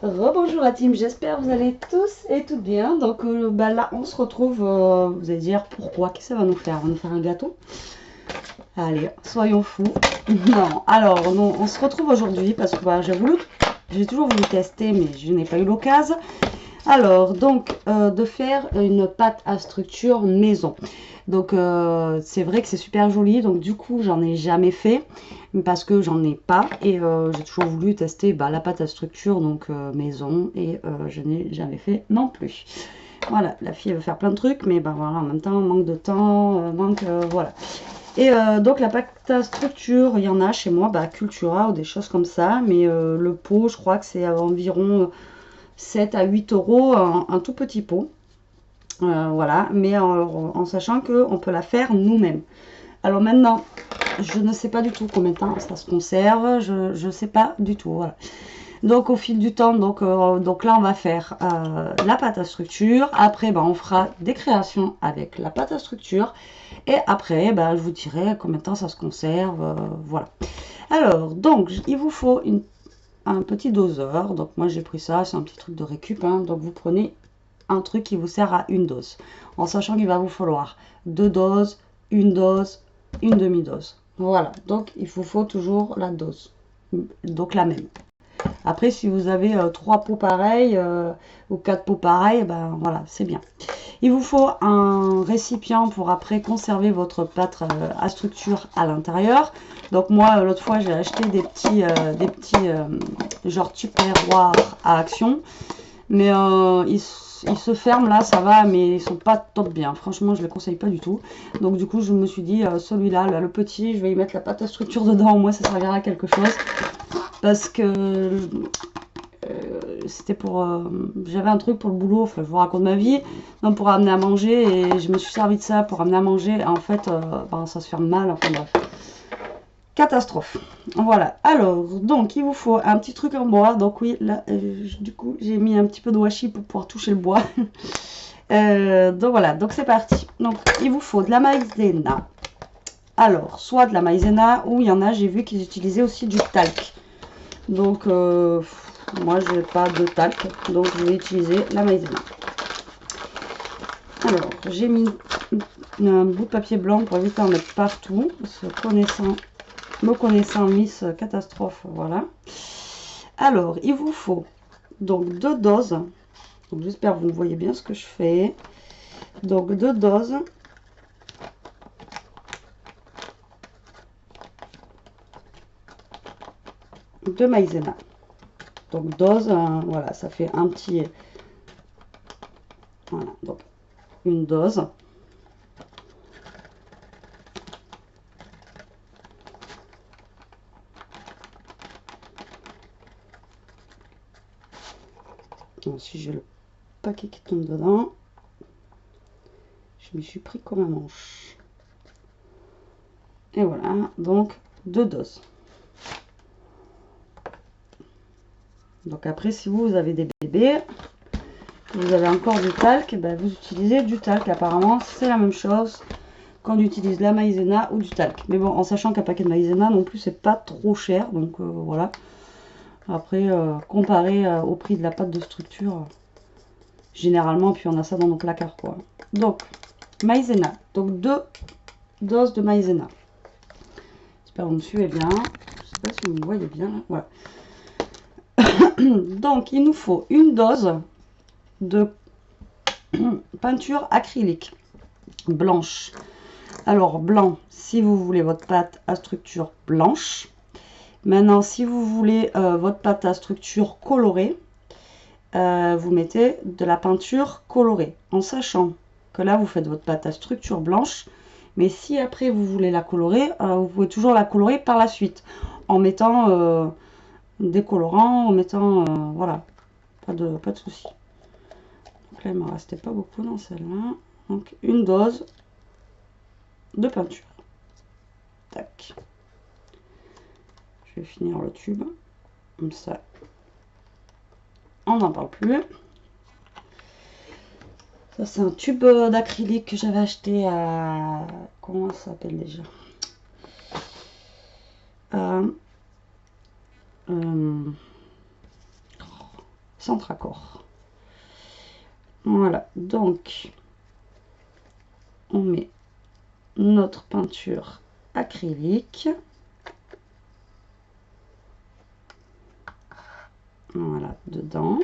Rebonjour la team, j'espère que vous allez tous et toutes bien. Donc là on se retrouve, vous allez dire pourquoi, qu'est-ce que ça va nous faire? On va nous faire un gâteau? Allez, soyons fous. Non, alors non, on se retrouve aujourd'hui parce que j'ai toujours voulu tester mais je n'ai pas eu l'occasion. Alors donc de faire une pâte à structure maison. Donc c'est vrai que c'est super joli, donc du coup j'en ai jamais fait parce que j'en ai pas et j'ai toujours voulu tester la pâte à structure donc maison et je n'ai jamais fait non plus. Voilà, la fille elle veut faire plein de trucs mais voilà, en même temps manque de temps, voilà. Et donc la pâte à structure, il y en a chez moi, Cultura ou des choses comme ça, mais le pot je crois que c'est environ 7 à 8 euros, un tout petit pot. Voilà, mais en sachant qu'on peut la faire nous-mêmes. Alors maintenant, je ne sais pas du tout combien de temps ça se conserve, je ne sais pas du tout. Voilà. Donc au fil du temps, donc là on va faire la pâte à structure. Après, on fera des créations avec la pâte à structure. Et après, je vous dirai combien de temps ça se conserve. Voilà. Alors, donc il vous faut un petit doseur. Donc moi j'ai pris ça, c'est un petit truc de récup. Hein. Donc vous prenez un truc qui vous sert à une dose, en sachant qu'il va vous falloir deux doses, une demi-dose. Voilà, donc il vous faut toujours la dose, donc la même. Après, si vous avez trois pots pareils ou quatre pots pareils, voilà, c'est bien. Il vous faut un récipient pour après conserver votre pâte à structure à l'intérieur. Donc moi, l'autre fois, j'ai acheté des petits genre tupperware à action. Mais ils se ferment là, ça va, mais ils sont pas top bien. Franchement, je les conseille pas du tout. Donc du coup, je me suis dit, celui-là, le petit, je vais y mettre la pâte à structure dedans. Au moins, ça servira à quelque chose. Parce que c'était pour... j'avais un truc pour le boulot, enfin, je vous raconte ma vie. Donc pour amener à manger, et je me suis servi de ça pour amener à manger. En fait, ça se ferme mal, enfin bref. Catastrophe. Voilà. Alors, donc, il vous faut un petit truc en bois. Donc, oui, là, du coup, j'ai mis un petit peu de washi pour pouvoir toucher le bois. Donc, voilà. Donc, c'est parti. Donc, il vous faut de la maïzena. Alors, soit de la maïzena, ou il y en a, j'ai vu qu'ils utilisaient aussi du talc. Donc, moi, j'ai pas de talc. Donc, je vais utiliser la maïzena. Alors, j'ai mis un bout de papier blanc pour éviter d'en mettre partout. Parce que me connaissant, Miss Catastrophe, voilà. Alors, il vous faut donc deux doses. J'espère que vous voyez bien ce que je fais. Donc, deux doses de maïzena. Donc, dose, voilà, ça fait un petit... Voilà, donc une dose. Si j'ai le paquet qui tombe dedans, je me suis pris comme un manche. Et voilà, donc deux doses. Donc après, si vous avez des bébés, vous avez encore du talc, vous utilisez du talc. Apparemment, c'est la même chose quand on utilise la maïzena ou du talc. Mais bon, en sachant qu'un paquet de maïzena non plus, c'est pas trop cher. Donc voilà. Après, comparé au prix de la pâte de structure, généralement, puis on a ça dans nos placards, quoi. Donc, maïzena. Donc, deux doses de maïzena. J'espère que vous me suivez bien. Je sais pas si vous me voyez bien. Là. Voilà. Donc, il nous faut une dose de peinture acrylique blanche. Alors, blanc, si vous voulez votre pâte à structure blanche. Maintenant, si vous voulez votre pâte à structure colorée, vous mettez de la peinture colorée. En sachant que là, vous faites votre pâte à structure blanche. Mais si après, vous voulez la colorer, vous pouvez toujours la colorer par la suite. En mettant des colorants, en mettant... voilà, pas de souci. Donc là, il ne me restait pas beaucoup dans celle-là. Donc, une dose de peinture. Tac. Je vais finir le tube. Comme ça, on n'en parle plus. Ça, c'est un tube d'acrylique que j'avais acheté à... Comment ça s'appelle déjà centre accord. Voilà, donc on met notre peinture acrylique. Voilà, dedans.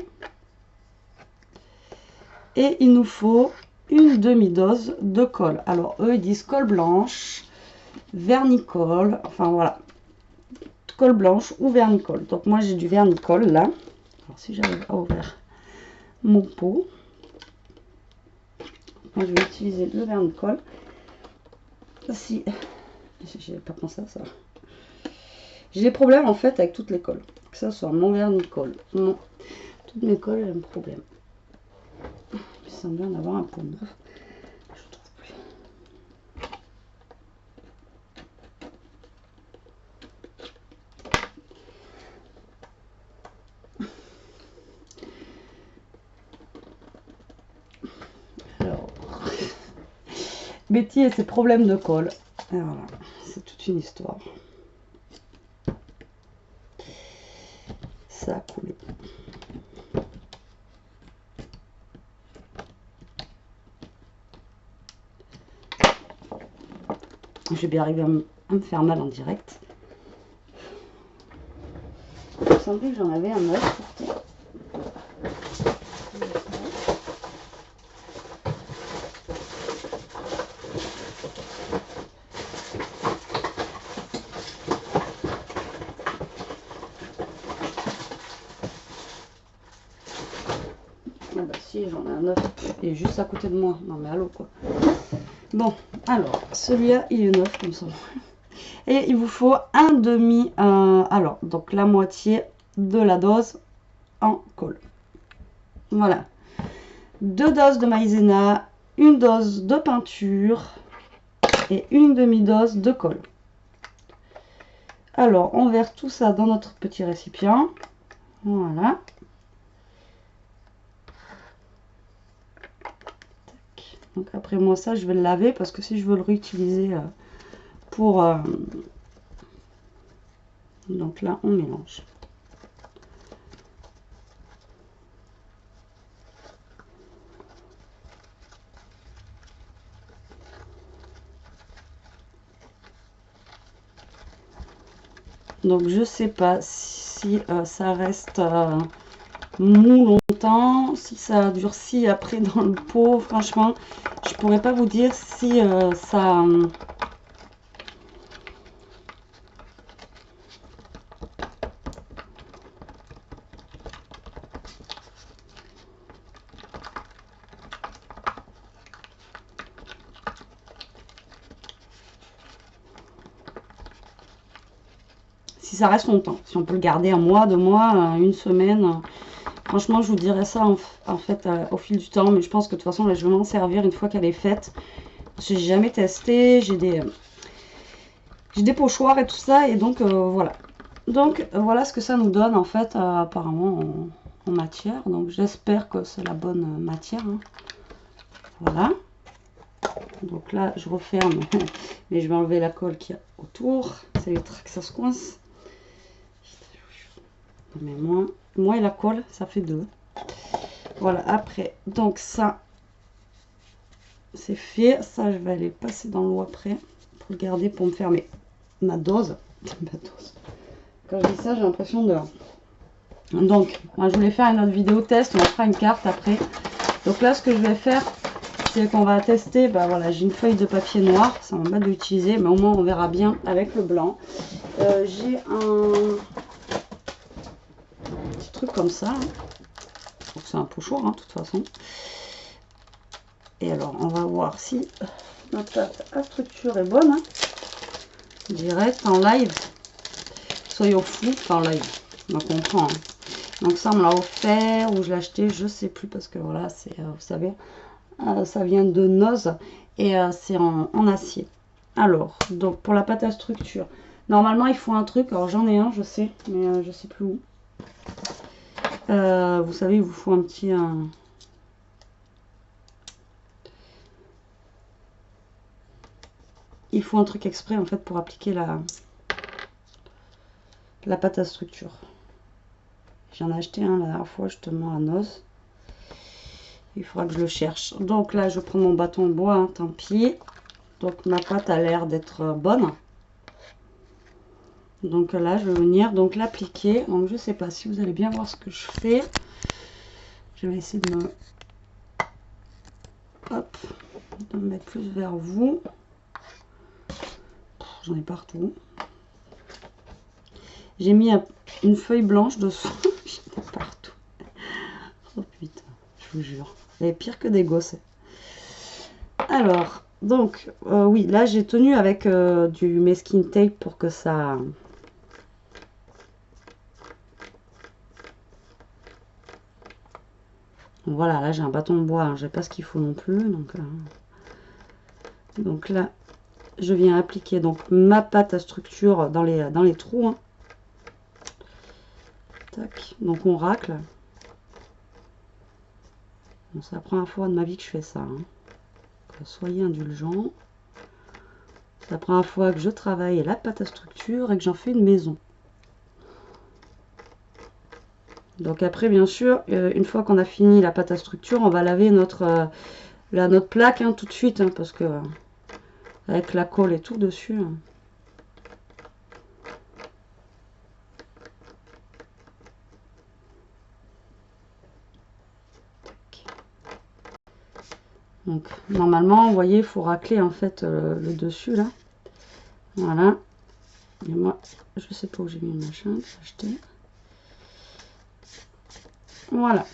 Et il nous faut une demi-dose de colle. Alors, eux, ils disent colle blanche, vernicole, enfin voilà, colle blanche ou vernicole. Donc, moi, j'ai du vernicole là. Alors, si j'arrive à ouvrir mon pot, moi, je vais utiliser le vernicole. Si, j'ai pas pensé à ça. J'ai des problèmes en fait avec toutes les colles. Que ce soit mon vernicole, toutes mes colles, j'ai un problème. Il semble en avoir un pot neuf. Je trouve plus. Alors, Betty et ses problèmes de colle. Et voilà, c'est toute une histoire. Ça a coulé. Je vais bien arriver à me faire mal en direct. Il me semblait que j'en avais un autre pourtant. Ah bah si, j'en ai un autre. Il est juste à côté de moi. Non mais allô quoi. Bon, alors, celui-là, il est neuf comme ça. Et il vous faut un demi, alors, donc la moitié de la dose en colle. Voilà. 2 doses de maïzena, une dose de peinture et une demi-dose de colle. Alors, on verse tout ça dans notre petit récipient. Voilà. Donc après moi ça, je vais le laver parce que si je veux le réutiliser pour... donc là, on mélange. Donc je sais pas si ça reste mou longtemps, si ça durcit après dans le pot. Franchement, je pourrais pas vous dire si ça... si ça reste longtemps, si on peut le garder un mois, 2 mois, une semaine. Franchement, je vous dirais ça en fait au fil du temps, mais je pense que de toute façon, là, je vais m'en servir une fois qu'elle est faite. J'ai jamais testé, j'ai des pochoirs et tout ça, et donc voilà. Donc voilà ce que ça nous donne en fait apparemment en matière. Donc j'espère que c'est la bonne matière. Hein. Voilà. Donc là, je referme, mais je vais enlever la colle qu'il y a autour. Ça évitera que ça se coince. Mais moins et la colle, ça fait 2. Voilà, après, donc ça, c'est fait. Ça, je vais aller passer dans l'eau après pour le garder, pour me faire ma dose. Ma dose. Quand je dis ça, j'ai l'impression de... Donc, moi, je voulais faire une autre vidéo test. On fera une carte après. Donc là, ce que je vais faire, c'est qu'on va tester. Bah voilà, j'ai une feuille de papier noir. Ça m'embête de l'utiliser, mais au moins, on verra bien avec le blanc. J'ai un petit truc comme ça. Donc c'est un pochoir, hein, de toute façon. Et alors, on va voir si notre pâte à structure est bonne. Hein. Direct, en live. Soyons fous, en live. On comprend. Hein. Donc ça, on me l'a offert ou je l'ai acheté, je sais plus. Parce que voilà, c'est, vous savez, ça vient de Noz. Et c'est en acier. Alors, donc pour la pâte à structure. Normalement, il faut un truc. Alors j'en ai un, je sais. Mais je sais plus où. Vous savez, il vous faut un petit... il faut un truc exprès en fait pour appliquer la pâte à structure. J'en ai acheté un la dernière fois justement à Noz. Il faudra que je le cherche. Donc là, je prends mon bâton de bois, hein, tant pis. Donc ma pâte a l'air d'être bonne. Donc là, je vais venir donc l'appliquer. Donc je sais pas si vous allez bien voir ce que je fais. Je vais essayer de me, hop, de me mettre plus vers vous. J'en ai partout. J'ai mis une feuille blanche dessous. J'en ai partout. Oh putain, je vous jure. C'est pire que des gosses. Alors, donc, oui, là j'ai tenu avec du masking tape pour que ça... Voilà, là j'ai un bâton de bois, hein, j'ai pas ce qu'il faut non plus. Donc là, je viens appliquer donc ma pâte à structure dans les trous. Hein. Tac, donc on racle. Bon, c'est la première fois de ma vie que je fais ça. Hein. Donc, soyez indulgents. C'est la première fois que je travaille la pâte à structure et que j'en fais une maison. Donc après, bien sûr, une fois qu'on a fini la pâte à structure, on va laver notre plaque hein, tout de suite, hein, parce que avec la colle et tout dessus. Hein. Donc normalement, vous voyez, il faut racler en fait le dessus là. Voilà. Et moi, je sais pas où j'ai mis le machin, j'ai acheté. Voilà.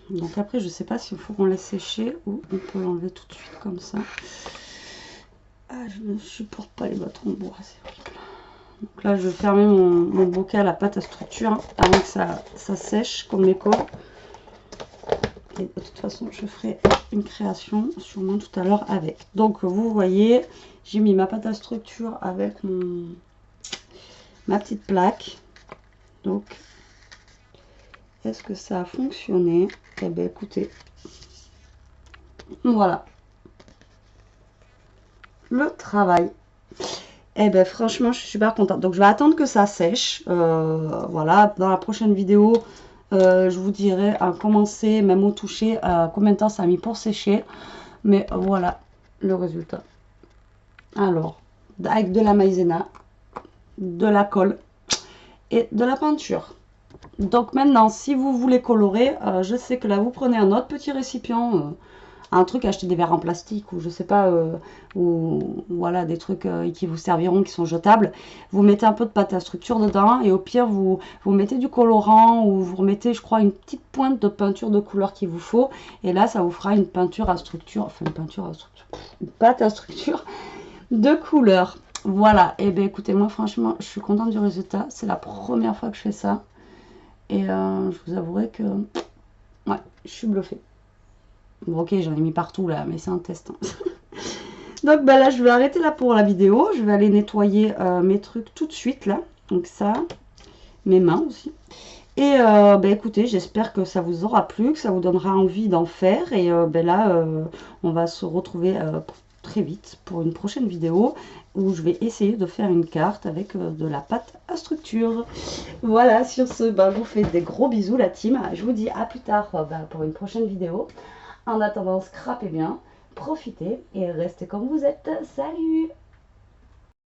Donc après, je sais pas s'il faut qu'on laisse sécher ou on peut l'enlever tout de suite comme ça. Ah, je ne supporte pas les bâtons de bois, c'est horrible. Donc là, je vais fermer mon bocal à pâte à structure hein, avant que ça sèche comme mes cols. Et de toute façon, je ferai une création sûrement tout à l'heure avec. Donc vous voyez, j'ai mis ma pâte à structure avec ma petite plaque. Donc, est-ce que ça a fonctionné? Eh bien, écoutez, voilà le travail. Eh bien, franchement, je suis super contente. Donc, je vais attendre que ça sèche. Voilà, dans la prochaine vidéo, je vous dirai à commencer, même au toucher, combien de temps ça a mis pour sécher. Mais voilà le résultat. Alors, avec de la maïzena, de la colle et de la peinture. Donc maintenant, si vous voulez colorer, je sais que là, vous prenez un autre petit récipient, un truc, acheter des verres en plastique ou je sais pas, ou voilà, des trucs qui vous serviront, qui sont jetables. Vous mettez un peu de pâte à structure dedans et au pire, vous mettez du colorant ou vous remettez, je crois, une petite pointe de peinture de couleur qu'il vous faut. Et là, ça vous fera une peinture à structure, enfin une peinture à structure, une pâte à structure de couleur. Voilà, et bien écoutez, moi franchement, je suis contente du résultat. C'est la première fois que je fais ça. Et je vous avouerai que ouais, je suis bluffée. Bon, ok, j'en ai mis partout là, mais c'est un test. Hein. Donc bah, là, je vais arrêter là pour la vidéo. Je vais aller nettoyer mes trucs tout de suite là. Donc ça, mes mains aussi. Et bah, écoutez, j'espère que ça vous aura plu, que ça vous donnera envie d'en faire. Et bah, là, on va se retrouver très vite pour une prochaine vidéo où je vais essayer de faire une carte avec de la pâte à structure. Voilà, sur ce, bah, je vous fais des gros bisous la team. Je vous dis à plus tard bah, pour une prochaine vidéo. En attendant, scrapez bien, profitez et restez comme vous êtes. Salut!